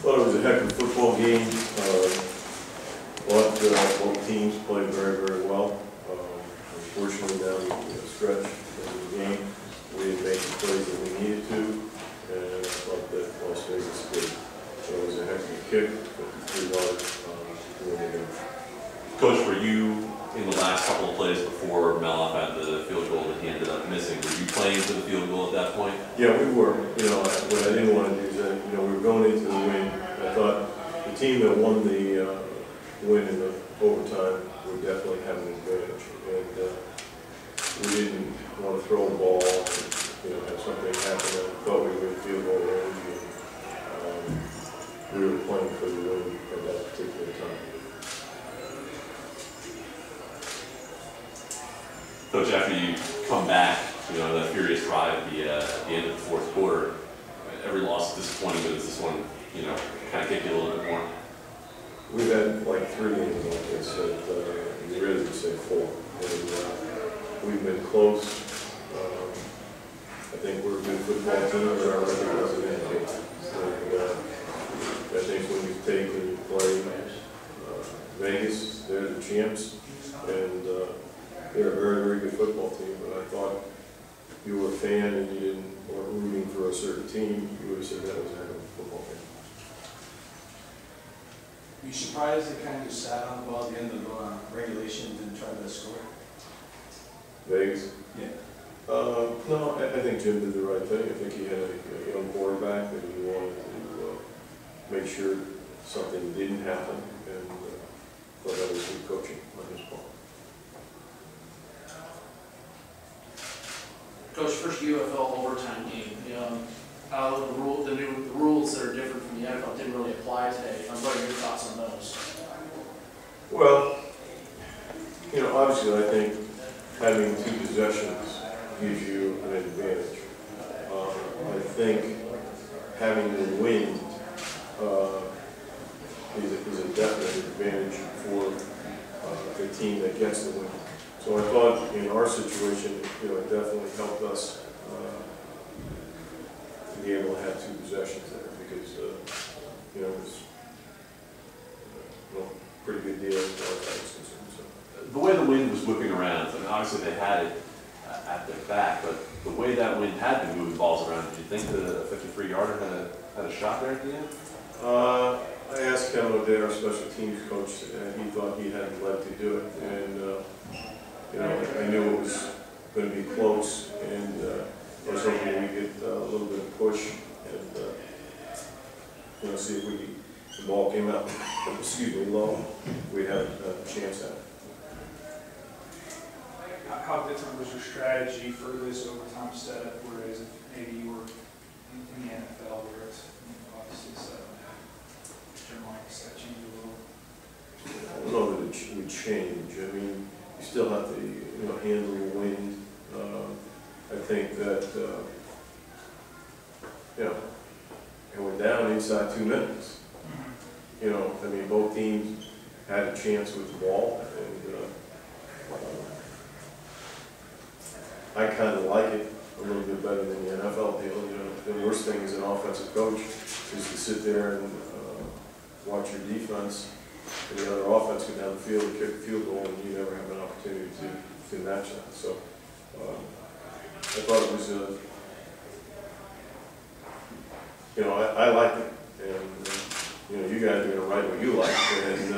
thought it was a heck of a football game. Both teams played very, very well. Unfortunately, down the stretch of the game, we didn't make the plays that we needed to, and I thought that Las Vegas did. So it was a heck of a kick, 53 yards to win the game. Coach, were you in the last couple of plays before Meloff had the field goal that he ended up missing? Were you playing for the field goal at that point? Yeah, we were. You know, what I didn't want to do is that, you know, we were going into the win. I thought the team that won the win in the overtime would definitely have an advantage, and we didn't want to throw the ball and, you know, have something happen. I thought we were in field goal range, and we were playing for the win at that particular time. Coach, after you come back, you know, that furious drive at the end of the fourth quarter, every loss is disappointing, but is this one, you know, kind of kick you a little bit more? We've had like 3 games like this that you really would say 4. And we've been close. I think we're a good football team, but our record doesn't indicate. I think when you take and you play Vegas, they're the champs, and they're a very, very good football team. But I thought if you were a fan and you weren't rooting for a certain team, you would have said that was a heck of a football game. Were you surprised they kind of just sat on the ball at the end of the regulation and didn't try to score? Vegas? Yeah. No, I think Jim did the right thing. I think he had a young quarterback that he wanted to make sure something didn't happen, and thought that was good coaching on his part. Coach, first UFL overtime game. The rules that are different from the NFL didn't really apply today. What are your thoughts on those? Well, you know, obviously I think having 2 possessions gives you an advantage. I think having the wind is a definite advantage for the team that gets the win. So I thought in our situation, you know, it definitely helped us to be able to have 2 possessions there, because you know, it was a pretty good deal as far as I was concerned. So. The way the wind was whipping around, I mean, obviously they had it at their back, but the way that wind had been moving balls around, did you think that a 53-yarder had a shot there at the end? I asked Kevin O'Day, our special teams coach, and he thought he had the leg to do it. And you know, I knew it was going to be close, and I was hoping we get a little bit of push and you know, see if the ball came out, excuse me, low, we'd have a chance at it. How different was your strategy for this overtime setup, whereas if maybe you were in the NFL where it's obviously set up? Your mindset change a little? I don't know that it would change. I mean, you still have to, you know, handle the wind. I think that, you know, it went down inside 2 minutes. You know, I mean, both teams had a chance with the ball, and I kind of like it a little bit better than the NFL deal. You know, the worst thing as an offensive coach is to sit there and watch your defense and the other offense go down the field and kick a field goal, and you never have an opportunity to match that. So I thought it was you know, I liked it, and you know, you guys are going to write what you like, and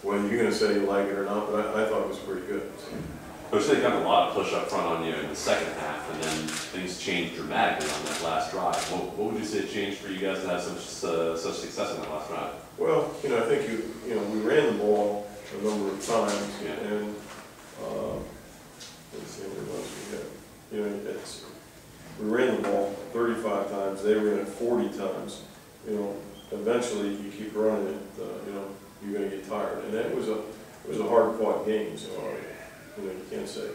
whether you're going to say you like it or not, but I thought it was pretty good. So. Coach, they got a lot of push up front on you in the second half, and then things changed dramatically on that last drive. What would you say changed for you guys to have such success in that last drive? Well, you know, I think you know, we ran the ball a number of times, yeah. And let's see what else we had. You know, we ran the ball 35 times. They ran it 40 times. You know, eventually you keep running it. You know, you're going to get tired, and it was a hard-fought game. So you know, you can't say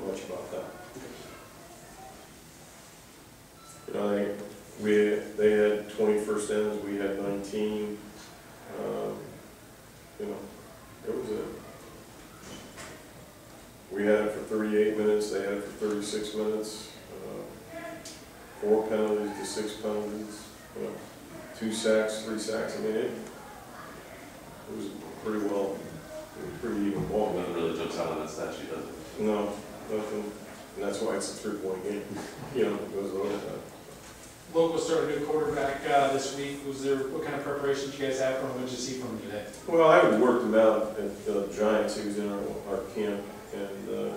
much about that. You know, they had 20 first downs. We had 19. You know, we had it for 38 minutes, they had it for 36 minutes, 4 penalties to 6 penalties. You know, 2 sacks, 3 sacks. I mean, it was pretty well, pretty even ball game. Nothing really jumps out on that stat sheet, does it? No, nothing. And that's why it's a 3-point game. You know, it goes over that. Local started a new quarterback this week. What kind of preparation did you guys have for him? What did you see from him today? Well, I had worked him out at Giants. He was in our camp, and you know,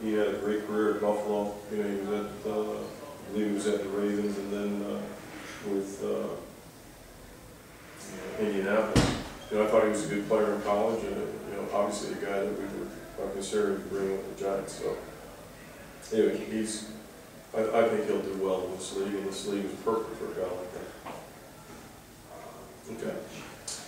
he had a great career at Buffalo. You know, he was at, I believe he was at the Ravens, and then with Indianapolis. You know, I thought he was a good player in college, and you know, obviously a guy that we were considering to bring with the Giants. So anyway, I think he'll do well in this league, and this league is perfect for a guy like that. Okay.